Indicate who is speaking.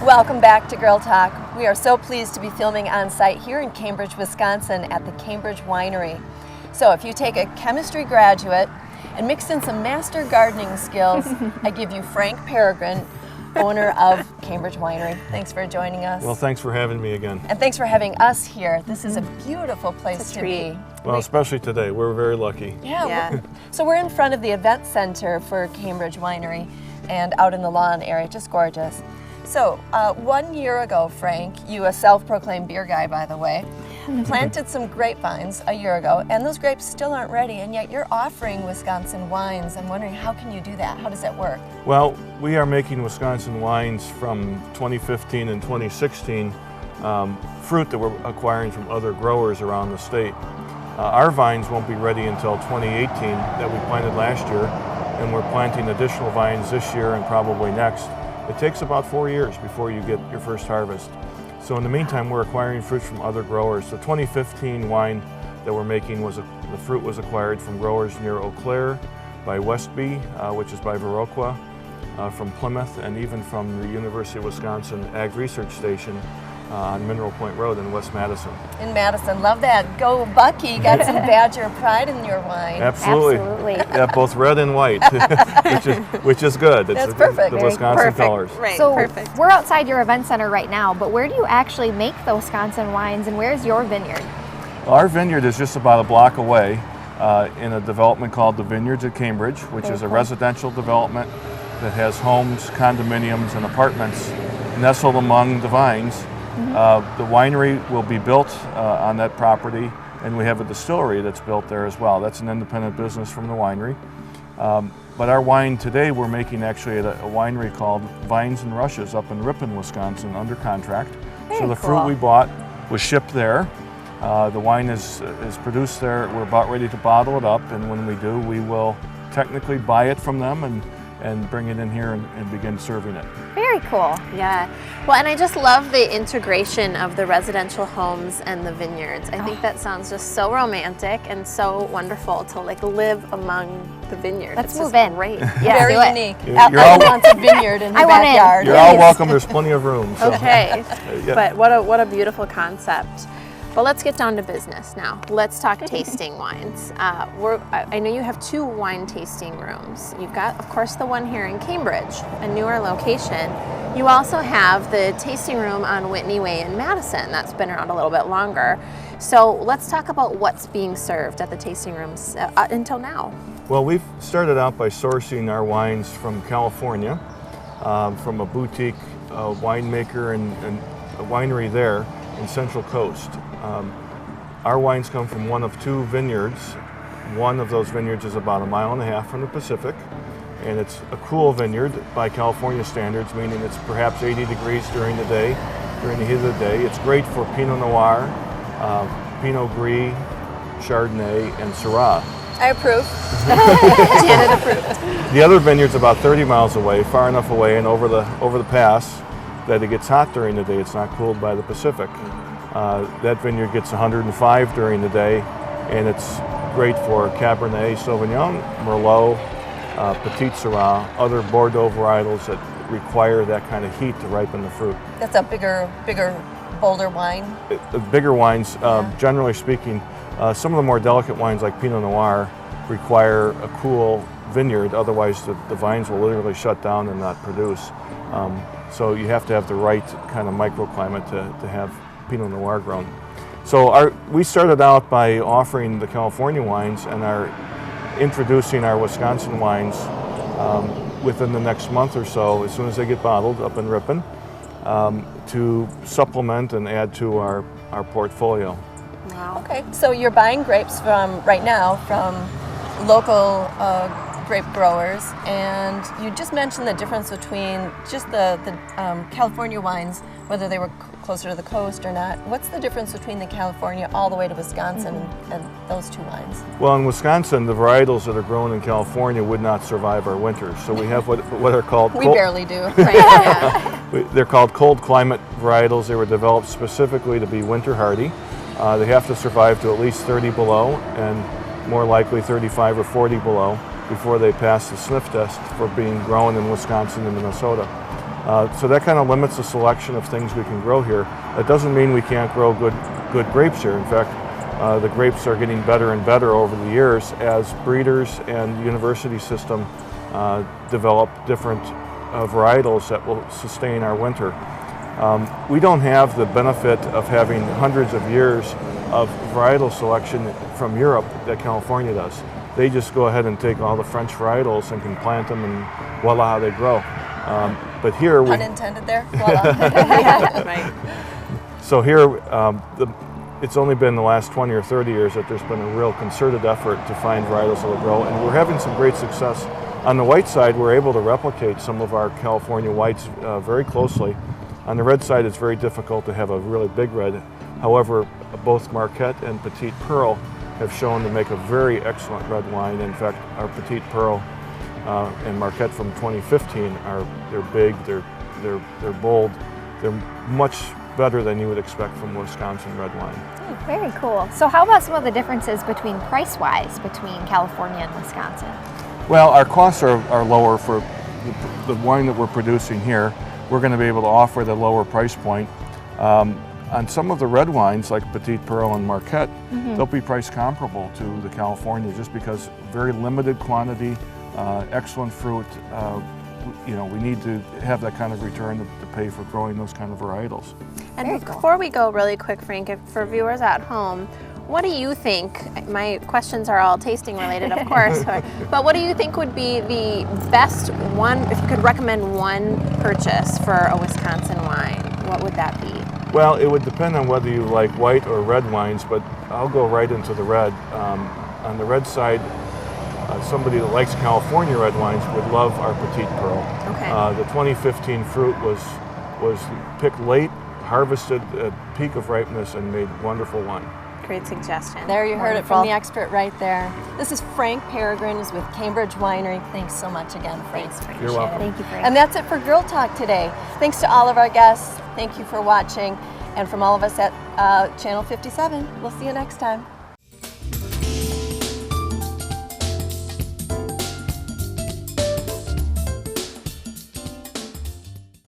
Speaker 1: Welcome back to Girl Talk. We are so pleased to be filming on site here in Cambridge, Wisconsin at the Cambridge Winery. So if you take a chemistry graduate and mix in some master gardening skills, I give you Frank Peregrine, owner of Cambridge Winery. Thanks for joining us.
Speaker 2: Well, thanks for having me again.
Speaker 1: And thanks for having us here. This is a beautiful place to be.
Speaker 2: Well, especially today. We're very lucky.
Speaker 1: Yeah. So we're in front of the event center for Cambridge Winery and out in the lawn area, just gorgeous. So 1 year ago, Frank, you, a self-proclaimed beer guy, by the way, planted some grapevines a year ago, and those grapes still aren't ready, and yet you're offering Wisconsin wines. I'm wondering, how can you do that? How does that work?
Speaker 2: Well, we are making Wisconsin wines from 2015 and 2016, fruit that we're acquiring from other growers around the state. Our vines won't be ready until 2018 that we planted last year, and we're planting additional vines this year and probably next. It takes about 4 years before you get your first harvest. So in the meantime, we're acquiring fruit from other growers. The 2015 wine that we're making the fruit was acquired from growers near Eau Claire, by Westby, which is by Viroqua, from Plymouth, and even from the University of Wisconsin Ag Research Station on Mineral Point Road in West Madison.
Speaker 1: In Madison, love that. Go Bucky, got some Badger pride in your wine.
Speaker 2: Absolutely. Yeah, both red and white, which is good.
Speaker 1: That's perfect.
Speaker 2: The Wisconsin colors.
Speaker 3: Right, so perfect. We're outside your event center right now, but where do you actually make the Wisconsin wines, and where's your vineyard?
Speaker 2: Well, our vineyard is just about a block away in a development called the Vineyards at Cambridge, which is a residential development that has homes, condominiums, and apartments nestled among the vines. The winery will be built on that property, and we have a distillery that's built there as well. That's an independent business from the winery. But our wine today we're making actually at a winery called Vines and Rushes up in Ripon, Wisconsin, under contract. So the fruit we bought was shipped there. The wine is produced there. We're about ready to bottle it up, and when we do, we will technically buy it from them and bring it in here and begin serving it.
Speaker 3: Very cool.
Speaker 4: Yeah. Well, and I just love the integration of the residential homes and the vineyards. I think that sounds just so romantic and so wonderful to live among the vineyard.
Speaker 3: Let's move in.
Speaker 4: Great.
Speaker 1: Yeah. Very unique.
Speaker 2: You're all
Speaker 1: wants a vineyard in the backyard.
Speaker 2: You're all welcome. There's plenty of room. So.
Speaker 4: Okay. But what a beautiful concept. But let's get down to business now. Let's talk tasting wines. I know you have 2 wine tasting rooms. You've got, of course, the one here in Cambridge, a newer location. You also have the tasting room on Whitney Way in Madison. That's been around a little bit longer. So let's talk about what's being served at the tasting rooms until now.
Speaker 2: Well, we've started out by sourcing our wines from California, from a boutique winemaker and a winery there in Central Coast. Our wines come from one of 2 vineyards. One of those vineyards is about 1.5 miles from the Pacific, and it's a cool vineyard by California standards, meaning it's perhaps 80 degrees during the day, during the heat of the day. It's great for Pinot Noir, Pinot Gris, Chardonnay, and Syrah.
Speaker 1: I approve.
Speaker 4: Janet approved.
Speaker 2: The other vineyard's about 30 miles away, far enough away and over the pass that it gets hot during the day. It's not cooled by the Pacific. That vineyard gets 105 during the day, and it's great for Cabernet Sauvignon, Merlot, Petit Syrah, other Bordeaux varietals that require that kind of heat to ripen the fruit.
Speaker 1: That's a bigger, bolder wine.
Speaker 2: Bigger wines, generally speaking, some of the more delicate wines like Pinot Noir require a cool vineyard, otherwise the vines will literally shut down and not produce. So you have to have the right kind of microclimate to have Pinot Noir grown. So we started out by offering the California wines and are introducing our Wisconsin wines within the next month or so, as soon as they get bottled up in Ripon, to supplement and add to our portfolio.
Speaker 1: Wow. Okay, so you're buying grapes right now from local grape growers, and you just mentioned the difference between just the California wines, whether they were closer to the coast or not. What's the difference between the California all the way to Wisconsin and those 2 wines?
Speaker 2: Well, in Wisconsin, the varietals that are grown in California would not survive our winters. So we have what are called...
Speaker 1: We barely do. Right?
Speaker 2: They're called cold climate varietals. They were developed specifically to be winter hardy. They have to survive to at least 30 below and more likely 35 or 40 below before they pass the sniff test for being grown in Wisconsin and Minnesota. So that kind of limits the selection of things we can grow here. That doesn't mean we can't grow good grapes here. In fact, the grapes are getting better and better over the years as breeders and the university system develop different varietals that will sustain our winter. We don't have the benefit of having hundreds of years of varietal selection from Europe that California does. They just go ahead and take all the French varietals and can plant them, and voila, they grow. But here we...
Speaker 1: Pun intended there, voila.
Speaker 4: Yeah, right.
Speaker 2: So here, it's only been the last 20 or 30 years that there's been a real concerted effort to find varietals that will grow, and we're having some great success. On the white side, we're able to replicate some of our California whites very closely. On the red side, it's very difficult to have a really big red. However, both Marquette and Petite Pearl have shown to make a very excellent red wine. In fact, our Petite Pearl and Marquette from 2015 they're big, they're bold, they're much better than you would expect from Wisconsin red wine.
Speaker 3: Oh, very cool. So how about some of the differences between price-wise between California and Wisconsin?
Speaker 2: Well, our costs are lower for the wine that we're producing here. We're going to be able to offer the lower price point. On some of the red wines, like Petite Pearl and Marquette, they'll be price comparable to the California just because very limited quantity, excellent fruit. We need to have that kind of return to pay for growing those kind of varietals.
Speaker 4: And before we go really quick, Frank, for viewers at home, what do you think, my questions are all tasting related, of course, but what do you think would be the best one, if you could recommend one purchase for a Wisconsin wine, what would that be?
Speaker 2: Well, it would depend on whether you like white or red wines, but I'll go right into the red. On the red side, somebody that likes California red wines would love our Petite Pearl.
Speaker 4: Okay.
Speaker 2: The 2015 fruit was picked late, harvested at peak of ripeness, and made wonderful wine.
Speaker 4: Great suggestion.
Speaker 1: There you heard it from the expert right there. This is Frank Peregrine with Cambridge Winery. Thanks so much again, Frank.
Speaker 4: Thanks, Frank.
Speaker 2: You're welcome.
Speaker 3: Thank you, Frank.
Speaker 1: And that's it for Girl Talk today. Thanks to all of our guests. Thank you for watching. And from all of us at Channel 57, we'll see you next time.